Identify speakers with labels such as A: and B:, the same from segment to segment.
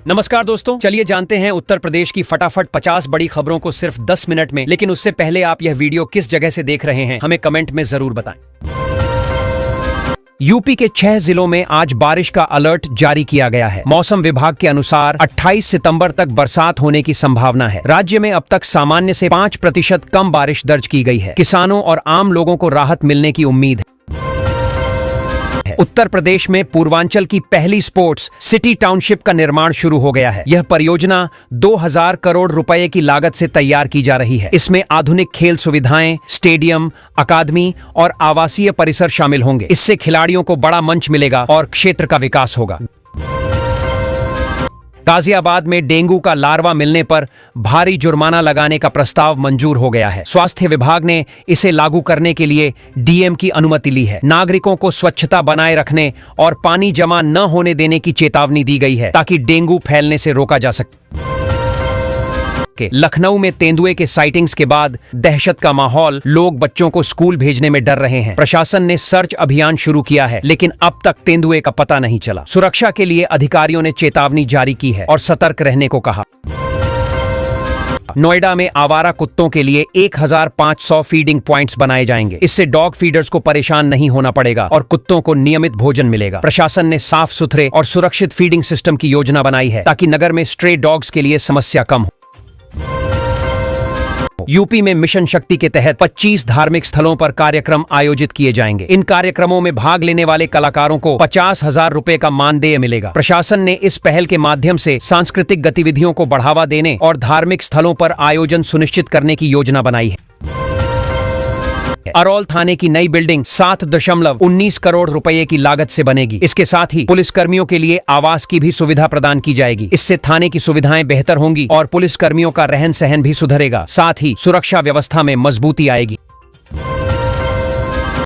A: नमस्कार दोस्तों, चलिए जानते हैं उत्तर प्रदेश की फटाफट 50 बड़ी खबरों को सिर्फ 10 मिनट में। लेकिन उससे पहले आप यह वीडियो किस जगह से देख रहे हैं हमें कमेंट में जरूर बताएं। यूपी के 6 जिलों में आज बारिश का अलर्ट जारी किया गया है। मौसम विभाग के अनुसार 28 सितंबर तक बरसात होने की संभावना है। राज्य में अब तक सामान्य से 5% कम बारिश दर्ज की गई है। किसानों और आम लोगों को राहत मिलने की उम्मीद है। उत्तर प्रदेश में पूर्वांचल की पहली स्पोर्ट्स सिटी टाउनशिप का निर्माण शुरू हो गया है। यह परियोजना 2000 करोड़ रुपए की लागत से तैयार की जा रही है। इसमें आधुनिक खेल सुविधाएं, स्टेडियम, अकादमी और आवासीय परिसर शामिल होंगे। इससे खिलाड़ियों को बड़ा मंच मिलेगा और क्षेत्र का विकास होगा। गाजियाबाद में डेंगू का लार्वा मिलने पर भारी जुर्माना लगाने का प्रस्ताव मंजूर हो गया है। स्वास्थ्य विभाग ने इसे लागू करने के लिए डीएम की अनुमति ली है। नागरिकों को स्वच्छता बनाए रखने और पानी जमा न होने देने की चेतावनी दी गई है ताकि डेंगू फैलने से रोका जा सके। लखनऊ में तेंदुए के साइटिंग्स के बाद दहशत का माहौल, लोग बच्चों को स्कूल भेजने में डर रहे हैं। प्रशासन ने सर्च अभियान शुरू किया है, लेकिन अब तक तेंदुए का पता नहीं चला। सुरक्षा के लिए अधिकारियों ने चेतावनी जारी की है और सतर्क रहने को कहा। नोएडा में आवारा कुत्तों के लिए 1500 फीडिंग पॉइंट्स बनाए जाएंगे। इससे डॉग फीडर्स को परेशान नहीं होना पड़ेगा और कुत्तों को नियमित भोजन मिलेगा। प्रशासन ने साफ सुथरे और सुरक्षित फीडिंग सिस्टम की योजना बनाई है ताकि नगर में स्ट्रे डॉग्स के लिए समस्या कम हो। यूपी में मिशन शक्ति के तहत 25 धार्मिक स्थलों पर कार्यक्रम आयोजित किए जाएंगे। इन कार्यक्रमों में भाग लेने वाले कलाकारों को 50,000 रुपए का मानदेय मिलेगा। प्रशासन ने इस पहल के माध्यम से सांस्कृतिक गतिविधियों को बढ़ावा देने और धार्मिक स्थलों पर आयोजन सुनिश्चित करने की योजना बनाई है। अरौल थाने की नई बिल्डिंग 7.19 करोड़ रुपए की लागत से बनेगी। इसके साथ ही पुलिसकर्मियों के लिए आवास की भी सुविधा प्रदान की जाएगी। इससे थाने की सुविधाएं बेहतर होंगी और पुलिसकर्मियों का रहन सहन भी सुधरेगा। साथ ही सुरक्षा व्यवस्था में मजबूती आएगी।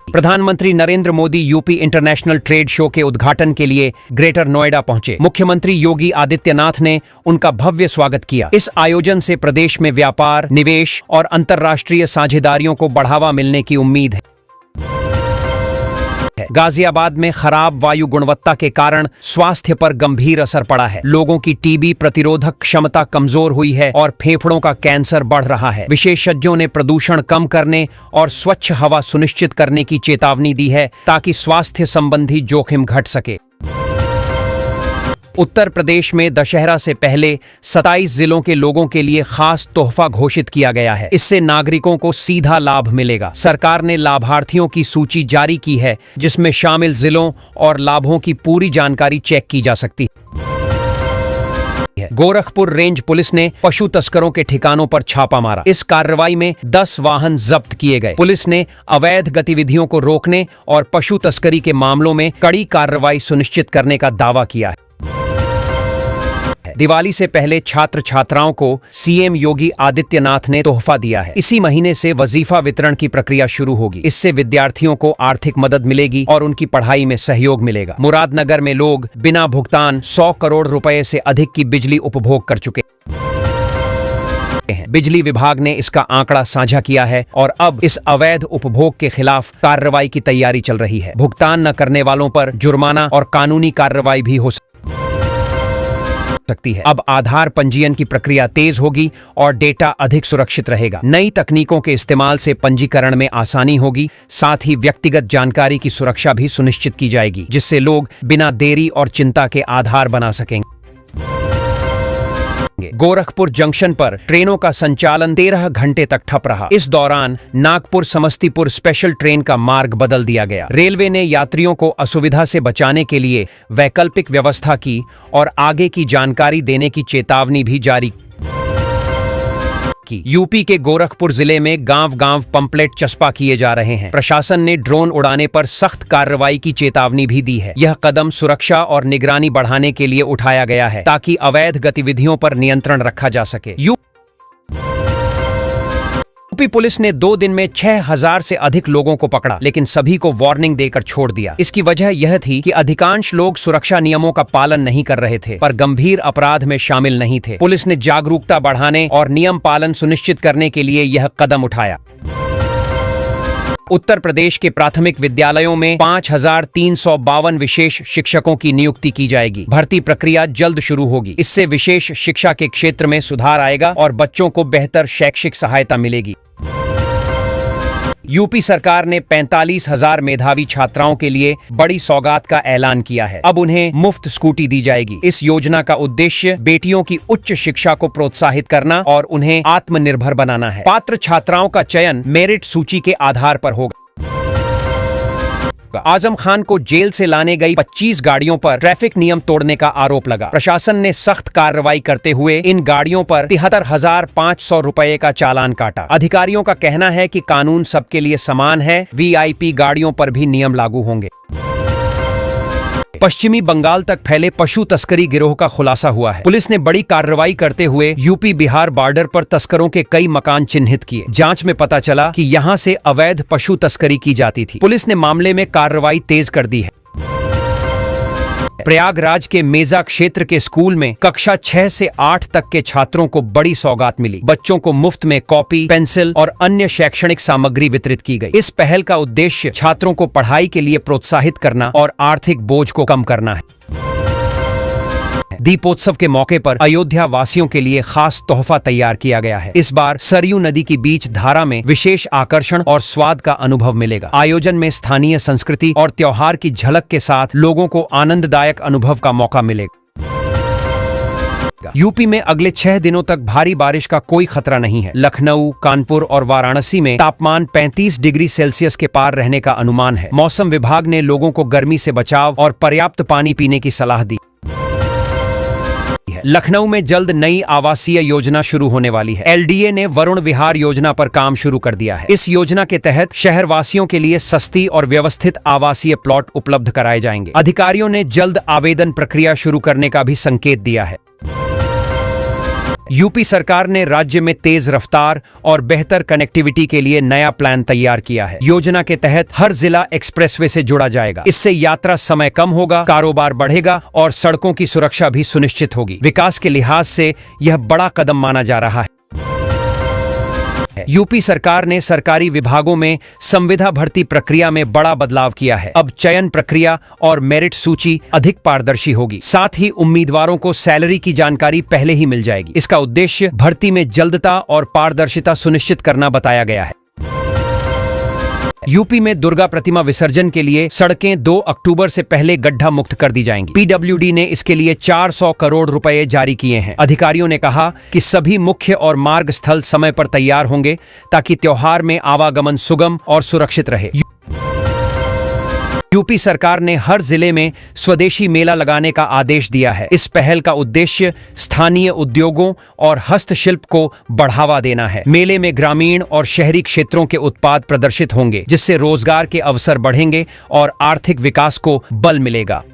A: प्रधानमंत्री Narendra Modi UP international trade show के उद्घाटन के लिए ग्रेटर नोएडा पहुंचे। मुख्यमंत्री योगी आदित्यनाथ ने उनका भव्य स्वागत किया। इस आयोजन से प्रदेश में व्यापार, निवेश और अंतर्राष्ट्रीय साझेदारियों को बढ़ावा मिलने की उम्मीद है। गाजियाबाद में खराब वायु गुणवत्ता के कारण स्वास्थ्य पर गंभीर असर पड़ा है। लोगों की टीबी प्रतिरोधक क्षमता कमजोर हुई है और फेफड़ों का कैंसर बढ़ रहा है। विशेषज्ञों ने प्रदूषण कम करने और स्वच्छ हवा सुनिश्चित करने की चेतावनी दी है ताकि स्वास्थ्य संबंधी जोखिम घट सके। उत्तर प्रदेश में दशहरा से पहले 27 जिलों के लोगों के लिए खास तोहफा घोषित किया गया है। इससे नागरिकों को सीधा लाभ मिलेगा। सरकार ने लाभार्थियों की सूची जारी की है, जिसमें शामिल जिलों और लाभों की पूरी जानकारी चेक की जा सकती है। गोरखपुर रेंज पुलिस ने पशु तस्करों के ठिकानों पर छापा मारा। इस कार्रवाई में 10 वाहन जब्त किए गए। पुलिस ने अवैध गतिविधियों को रोकने और पशु तस्करी के मामलों में कड़ी कार्रवाई सुनिश्चित करने का दावा किया है। दिवाली से पहले छात्र छात्राओं को सीएम योगी आदित्यनाथ ने तोहफा दिया है। इसी महीने से वजीफा वितरण की प्रक्रिया शुरू होगी। इससे विद्यार्थियों को आर्थिक मदद मिलेगी और उनकी पढ़ाई में सहयोग मिलेगा। मुरादनगर में लोग बिना भुगतान 100 करोड़ रुपए से अधिक की बिजली उपभोग कर चुके हैं। बिजली विभाग ने इसका आंकड़ा साझा किया है और अब इस अवैध उपभोग के खिलाफ कार्रवाई की तैयारी चल रही है। भुगतान न करने वालों पर जुर्माना और कानूनी कार्रवाई भी हो सकती है। अब आधार पंजीयन की प्रक्रिया तेज होगी और डेटा अधिक सुरक्षित रहेगा। नई तकनीकों के इस्तेमाल से पंजीकरण में आसानी होगी। साथ ही व्यक्तिगत जानकारी की सुरक्षा भी सुनिश्चित की जाएगी, जिससे लोग बिना देरी और चिंता के आधार बना सकेंगे। गोरखपुर जंक्शन पर ट्रेनों का संचालन 13 घंटे तक ठप रहा। इस दौरान नागपुर समस्तीपुर स्पेशल ट्रेन का मार्ग बदल दिया गया। रेलवे ने यात्रियों को असुविधा से बचाने के लिए वैकल्पिक व्यवस्था की और आगे की जानकारी देने की चेतावनी भी जारी की। यूपी के गोरखपुर जिले में गांव-गांव पंपलेट चस्पा किए जा रहे हैं। प्रशासन ने ड्रोन उड़ाने पर सख्त कार्रवाई की चेतावनी भी दी है। यह कदम सुरक्षा और निगरानी बढ़ाने के लिए उठाया गया है ताकि अवैध गतिविधियों पर नियंत्रण रखा जा सके। यूपी पुलिस ने 2 दिन में 6000 से अधिक लोगों को पकड़ा, लेकिन सभी को वार्निंग देकर छोड़ दिया। इसकी वजह यह थी कि अधिकांश लोग सुरक्षा नियमों का पालन नहीं कर रहे थे, पर गंभीर अपराध में शामिल नहीं थे। पुलिस ने जागरूकता बढ़ाने और नियम पालन सुनिश्चित करने के लिए यह कदम उठाया। उत्तर प्रदेश के प्राथमिक विद्यालयों में 5352 विशेष शिक्षकों की नियुक्ति की जाएगी। भर्ती प्रक्रिया जल्द शुरू होगी। इससे विशेष शिक्षा के क्षेत्र में सुधार आएगा और बच्चों को बेहतर शैक्षिक सहायता मिलेगी। यूपी सरकार ने 45,000 मेधावी छात्राओं के लिए बड़ी सौगात का ऐलान किया है। अब उन्हें मुफ्त स्कूटी दी जाएगी। इस योजना का उद्देश्य बेटियों की उच्च शिक्षा को प्रोत्साहित करना और उन्हें आत्मनिर्भर बनाना है। पात्र छात्राओं का चयन मेरिट सूची के आधार पर होगा। आजम खान को जेल से लाने गई 25 गाड़ियों पर ट्रैफिक नियम तोड़ने का आरोप लगा। प्रशासन ने सख्त कार्रवाई करते हुए इन गाड़ियों पर 73,500 रुपए का चालान काटा। अधिकारियों का कहना है कि कानून सबके लिए समान है। वीआईपी गाड़ियों पर भी नियम लागू होंगे। पश्चिमी बंगाल तक फैले पशु तस्करी गिरोह का खुलासा हुआ है। पुलिस ने बड़ी कार्रवाई करते हुए यूपी बिहार बॉर्डर पर तस्करों के कई मकान चिन्हित किए। जांच में पता चला कि यहां से अवैध पशु तस्करी की जाती थी। पुलिस ने मामले में कार्रवाई तेज कर दी है। प्रयागराज के मेजा क्षेत्र के स्कूल में कक्षा 6 से 8 तक के छात्रों को बड़ी सौगात मिली। बच्चों को मुफ्त में कॉपी, पेंसिल और अन्य शैक्षणिक सामग्री वितरित की गई। इस पहल का उद्देश्य छात्रों को पढ़ाई के लिए प्रोत्साहित करना और आर्थिक बोझ को कम करना है। दीपोत्सव के मौके पर अयोध्या वासियों के लिए खास तोहफा तैयार किया गया है। इस बार सरयू नदी की बीच धारा में विशेष आकर्षण और स्वाद का अनुभव मिलेगा। आयोजन में स्थानीय संस्कृति और त्योहार की झलक के साथ लोगों को आनंददायक अनुभव का मौका मिलेगा। यूपी में अगले 6 दिनों तक भारी बारिश का कोई खतरा नहीं है। लखनऊ, कानपुर और वाराणसी में तापमान 35 डिग्री सेल्सियस के पार रहने का अनुमान है। मौसम विभाग ने लोगों को गर्मी से बचाव और पर्याप्त पानी पीने की सलाह दी। लखनऊ में जल्द नई आवासीय योजना शुरू होने वाली है। एलडीए ने वरुण विहार योजना पर काम शुरू कर दिया है। इस योजना के तहत शहरवासियों के लिए सस्ती और व्यवस्थित आवासीय प्लॉट उपलब्ध कराए जाएंगे। अधिकारियों ने जल्द आवेदन प्रक्रिया शुरू करने का भी संकेत दिया है। यूपी सरकार ने राज्य में तेज रफ्तार और बेहतर कनेक्टिविटी के लिए नया प्लान तैयार किया है। योजना के तहत हर जिला एक्सप्रेसवे से जुड़ा जाएगा। इससे यात्रा समय कम होगा, कारोबार बढ़ेगा और सड़कों की सुरक्षा भी सुनिश्चित होगी। विकास के लिहाज से यह बड़ा कदम माना जा रहा है। यूपी सरकार ने सरकारी विभागों में संविदा भर्ती प्रक्रिया में बड़ा बदलाव किया है। अब चयन प्रक्रिया और मेरिट सूची अधिक पारदर्शी होगी। साथ ही उम्मीदवारों को सैलरी की जानकारी पहले ही मिल जाएगी। इसका उद्देश्य भर्ती में जल्दता और पारदर्शिता सुनिश्चित करना बताया गया है। यूपी में दुर्गा प्रतिमा विसर्जन के लिए सड़कें 2 अक्टूबर से पहले गड्ढा मुक्त कर दी जाएंगी। पीडब्ल्यूडी ने इसके लिए 400 करोड़ रुपए जारी किए हैं। अधिकारियों ने कहा कि सभी मुख्य और मार्ग स्थल समय पर तैयार होंगे ताकि त्योहार में आवागमन सुगम और सुरक्षित रहे। यूपी सरकार ने हर जिले में स्वदेशी मेला लगाने का आदेश दिया है। इस पहल का उद्देश्य स्थानीय उद्योगों और हस्तशिल्प को बढ़ावा देना है। मेले में ग्रामीण और शहरी क्षेत्रों के उत्पाद प्रदर्शित होंगे, जिससे रोजगार के अवसर बढ़ेंगे और आर्थिक विकास को बल मिलेगा।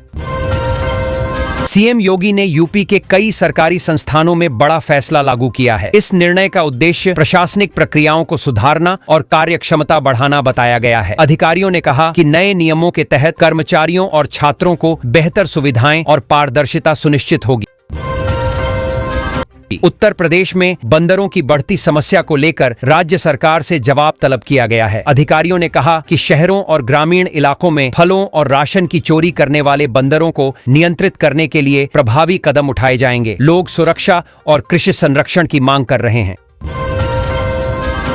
A: सीएम योगी ने यूपी के कई सरकारी संस्थानों में बड़ा फैसला लागू किया है। इस निर्णय का उद्देश्य प्रशासनिक प्रक्रियाओं को सुधारना और कार्यक्षमता बढ़ाना बताया गया है। अधिकारियों ने कहा कि नए नियमों के तहत कर्मचारियों और छात्रों को बेहतर सुविधाएं और पारदर्शिता सुनिश्चित होगी। उत्तर प्रदेश में बंदरों की बढ़ती समस्या को लेकर राज्य सरकार से जवाब तलब किया गया है। अधिकारियों ने कहा कि शहरों और ग्रामीण इलाकों में फलों और राशन की चोरी करने वाले बंदरों को नियंत्रित करने के लिए प्रभावी कदम उठाए जाएंगे। लोग सुरक्षा और कृषि संरक्षण की मांग कर रहे हैं।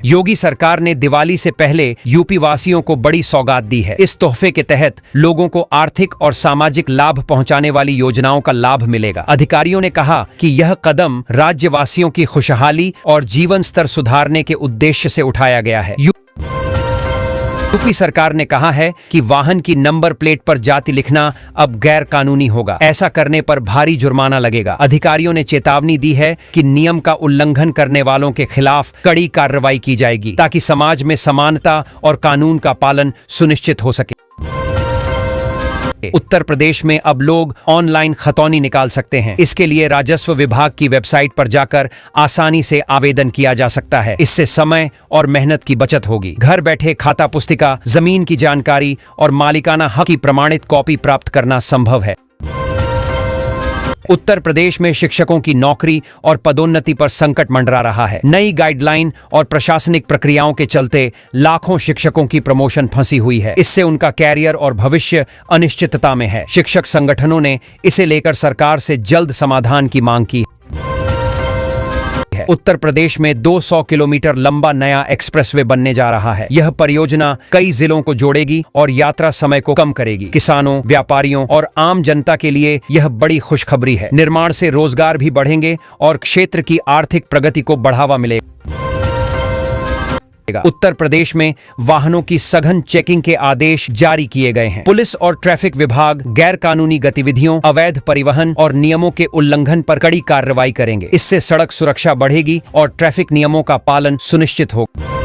A: योगी सरकार ने दिवाली से पहले यूपी वासियों को बड़ी सौगात दी है। इस तोहफे के तहत लोगों को आर्थिक और सामाजिक लाभ पहुंचाने वाली योजनाओं का लाभ मिलेगा। अधिकारियों ने कहा कि यह कदम राज्यवासियों की खुशहाली और जीवन स्तर सुधारने के उद्देश्य से उठाया गया है। यूपी सरकार ने कहा है कि वाहन की नंबर प्लेट पर जाति लिखना अब गैर कानूनी होगा। ऐसा करने पर भारी जुर्माना लगेगा। अधिकारियों ने चेतावनी दी है कि नियम का उल्लंघन करने वालों के खिलाफ कड़ी कार्रवाई की जाएगी, ताकि समाज में समानता और कानून का पालन सुनिश्चित हो सके। उत्तर प्रदेश में अब लोग ऑनलाइन खतौनी निकाल सकते हैं। इसके लिए राजस्व विभाग की वेबसाइट पर जाकर आसानी से आवेदन किया जा सकता है। इससे समय और मेहनत की बचत होगी। घर बैठे खाता पुस्तिका, जमीन की जानकारी और मालिकाना हक की प्रमाणित कॉपी प्राप्त करना संभव है। उत्तर प्रदेश में शिक्षकों की नौकरी और पदोन्नति पर संकट मंडरा रहा है। नई गाइडलाइन और प्रशासनिक प्रक्रियाओं के चलते लाखों शिक्षकों की प्रमोशन फंसी हुई है। इससे उनका कैरियर और भविष्य अनिश्चितता में है। शिक्षक संगठनों ने इसे लेकर सरकार से जल्द समाधान की मांग की है। उत्तर प्रदेश में 200 किलोमीटर लंबा नया एक्सप्रेसवे बनने जा रहा है। यह परियोजना कई जिलों को जोड़ेगी और यात्रा समय को कम करेगी। किसानों, व्यापारियों और आम जनता के लिए यह बड़ी खुशखबरी है। निर्माण से रोजगार भी बढ़ेंगे और क्षेत्र की आर्थिक प्रगति को बढ़ावा मिलेगा। उत्तर प्रदेश में वाहनों की सघन चेकिंग के आदेश जारी किए गए हैं। पुलिस और ट्रैफिक विभाग गैर कानूनी गतिविधियों, अवैध परिवहन और नियमों के उल्लंघन पर कड़ी कार्रवाई करेंगे। इससे सड़क सुरक्षा बढ़ेगी और ट्रैफिक नियमों का पालन सुनिश्चित होगा।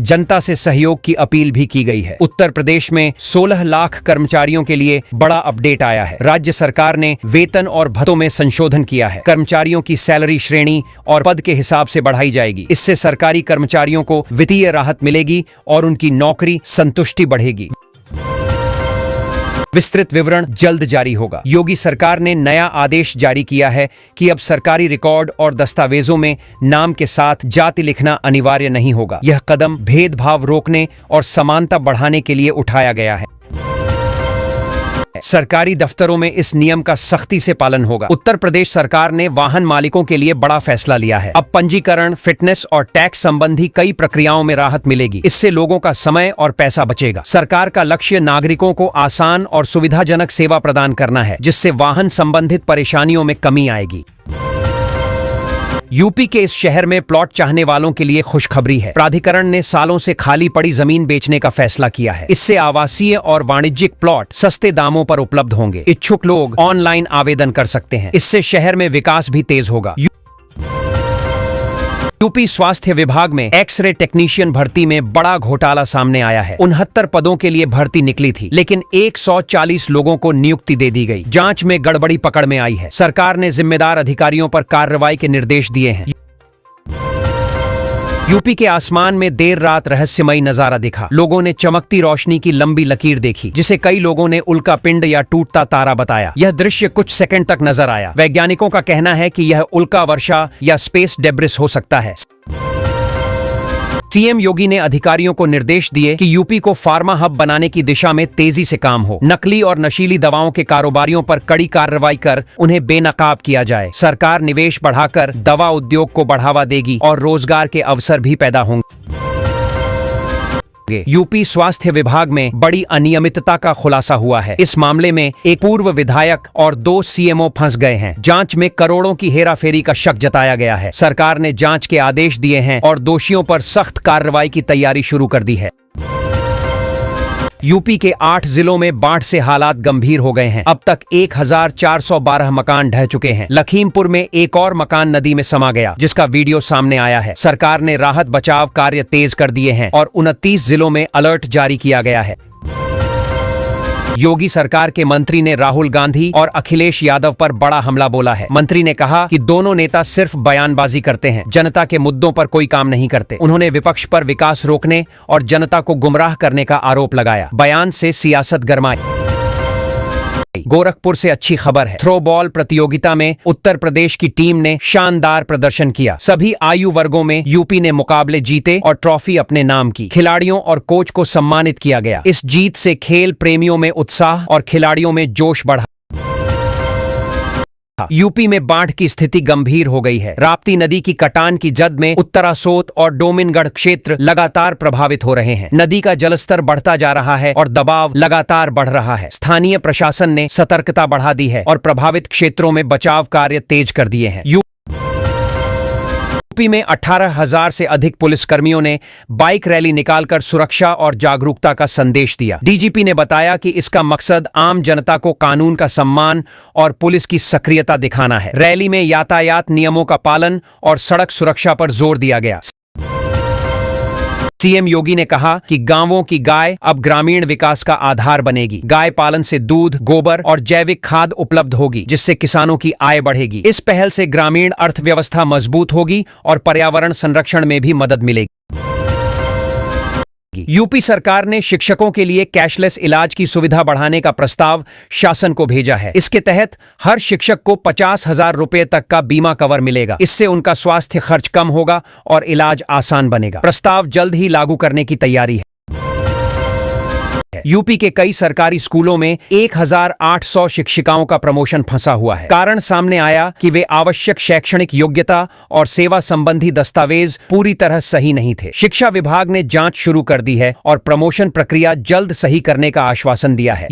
A: जनता से सहयोग की अपील भी की गई है। उत्तर प्रदेश में 16 लाख कर्मचारियों के लिए बड़ा अपडेट आया है। राज्य सरकार ने वेतन और भत्तों में संशोधन किया है। कर्मचारियों की सैलरी श्रेणी और पद के हिसाब से बढ़ाई जाएगी। इससे सरकारी कर्मचारियों को वित्तीय राहत मिलेगी और उनकी नौकरी संतुष्टि बढ़ेगी। विस्तृत विवरण जल्द जारी होगा। योगी सरकार ने नया आदेश जारी किया है कि अब सरकारी रिकॉर्ड और दस्तावेजों में नाम के साथ जाति लिखना अनिवार्य नहीं होगा। यह कदम भेदभाव रोकने और समानता बढ़ाने के लिए उठाया गया है। सरकारी दफ्तरों में इस नियम का सख्ती से पालन होगा। उत्तर प्रदेश सरकार ने वाहन मालिकों के लिए बड़ा फैसला लिया है। अब पंजीकरण, फिटनेस और टैक्स संबंधी कई प्रक्रियाओं में राहत मिलेगी। इससे लोगों का समय और पैसा बचेगा। सरकार का लक्ष्य नागरिकों को आसान और सुविधाजनक सेवा प्रदान करना है, जिससे वाहन संबंधित परेशानियों में कमी आएगी। यूपी के इस शहर में प्लॉट चाहने वालों के लिए खुशखबरी है। प्राधिकरण ने सालों से खाली पड़ी जमीन बेचने का फैसला किया है। इससे आवासीय और वाणिज्यिक प्लॉट सस्ते दामों पर उपलब्ध होंगे। इच्छुक लोग ऑनलाइन आवेदन कर सकते हैं। इससे शहर में विकास भी तेज होगा। यूपी स्वास्थ्य विभाग में एक्स-रे टेक्नीशियन भर्ती में बड़ा घोटाला सामने आया है। 69 पदों के लिए भर्ती निकली थी, लेकिन 140 लोगों को नियुक्ति दे दी गई। जांच में गड़बड़ी पकड़ में आई है। सरकार ने जिम्मेदार अधिकारियों पर कार्रवाई के निर्देश दिए हैं। यूपी के आसमान में देर रात रहस्यमयी नजारा दिखा। लोगों ने चमकती रोशनी की लंबी लकीर देखी, जिसे कई लोगों ने उल्का पिंड या टूटता तारा बताया। यह दृश्य कुछ सेकंड तक नजर आया। वैज्ञानिकों का कहना है कि यह उल्का वर्षा या स्पेस डेब्रिस हो सकता है। सीएम योगी ने अधिकारियों को निर्देश दिए कि यूपी को फार्मा हब बनाने की दिशा में तेजी से काम हो। नकली और नशीली दवाओं के कारोबारियों पर कड़ी कार्रवाई कर उन्हें बेनकाब किया जाए। सरकार निवेश बढ़ाकर दवा उद्योग को बढ़ावा देगी और रोजगार के अवसर भी पैदा होंगे। यूपी स्वास्थ्य विभाग में बड़ी अनियमितता का खुलासा हुआ है। इस मामले में एक पूर्व विधायक और 2 सीएमओ फंस गए हैं। जांच में करोड़ों की हेराफेरी का शक जताया गया है। सरकार ने जांच के आदेश दिए हैं और दोषियों पर सख्त कार्रवाई की तैयारी शुरू कर दी है। यूपी के 8 जिलों में बाढ़ से हालात गंभीर हो गए हैं। अब तक 1412 मकान ढह चुके हैं। लखीमपुर में एक और मकान नदी में समा गया, जिसका वीडियो सामने आया है। सरकार ने राहत बचाव कार्य तेज कर दिए हैं और 29 जिलों में अलर्ट जारी किया गया है। योगी सरकार के मंत्री ने राहुल गांधी और अखिलेश यादव पर बड़ा हमला बोला है। मंत्री ने कहा कि दोनों नेता सिर्फ बयानबाजी करते हैं, जनता के मुद्दों पर कोई काम नहीं करते। उन्होंने विपक्ष पर विकास रोकने और जनता को गुमराह करने का आरोप लगाया। बयान से सियासत गरमाई। गोरखपुर से अच्छी खबर है। थ्रोबॉल प्रतियोगिता में उत्तर प्रदेश की टीम ने शानदार प्रदर्शन किया। सभी आयु वर्गों में यूपी ने मुकाबले जीते और ट्रॉफी अपने नाम की। खिलाड़ियों और कोच को सम्मानित किया गया। इस जीत से खेल प्रेमियों में उत्साह और खिलाड़ियों में जोश बढ़ा। यूपी में बाढ़ की स्थिति गंभीर हो गई है। राप्ती नदी की कटान की जद में उत्तरासोत और डोमिनगढ़ क्षेत्र लगातार प्रभावित हो रहे हैं। नदी का जलस्तर बढ़ता जा रहा है और दबाव लगातार बढ़ रहा है। स्थानीय प्रशासन ने सतर्कता बढ़ा दी है और प्रभावित क्षेत्रों में बचाव कार्य तेज कर दिए हैं। यूपी में 18,000 से अधिक पुलिसकर्मियों ने बाइक रैली निकालकर सुरक्षा और जागरूकता का संदेश दिया। डीजीपी ने बताया कि इसका मकसद आम जनता को कानून का सम्मान और पुलिस की सक्रियता दिखाना है। रैली में यातायात नियमों का पालन और सड़क सुरक्षा पर जोर दिया गया। सीएम योगी ने कहा कि गांवों की गाय अब ग्रामीण विकास का आधार बनेगी। गाय पालन से दूध, गोबर और जैविक खाद उपलब्ध होगी, जिससे किसानों की आय बढ़ेगी। इस पहल से ग्रामीण अर्थव्यवस्था मजबूत होगी और पर्यावरण संरक्षण में भी मदद मिलेगी। यूपी सरकार ने शिक्षकों के लिए कैशलेस इलाज की सुविधा बढ़ाने का प्रस्ताव शासन को भेजा है। इसके तहत हर शिक्षक को 50,000 रुपए तक का बीमा कवर मिलेगा। इससे उनका स्वास्थ्य खर्च कम होगा और इलाज आसान बनेगा। प्रस्ताव जल्द ही लागू करने की तैयारी है। यूपी के कई सरकारी स्कूलों में 1,800 शिक्षिकाओं का प्रमोशन फंसा हुआ है। कारण सामने आया कि वे आवश्यक शैक्षणिक योग्यता और सेवा संबंधी दस्तावेज पूरी तरह सही नहीं थे। शिक्षा विभाग ने जांच शुरू कर दी है और प्रमोशन प्रक्रिया जल्द सही करने का आश्वासन दिया है।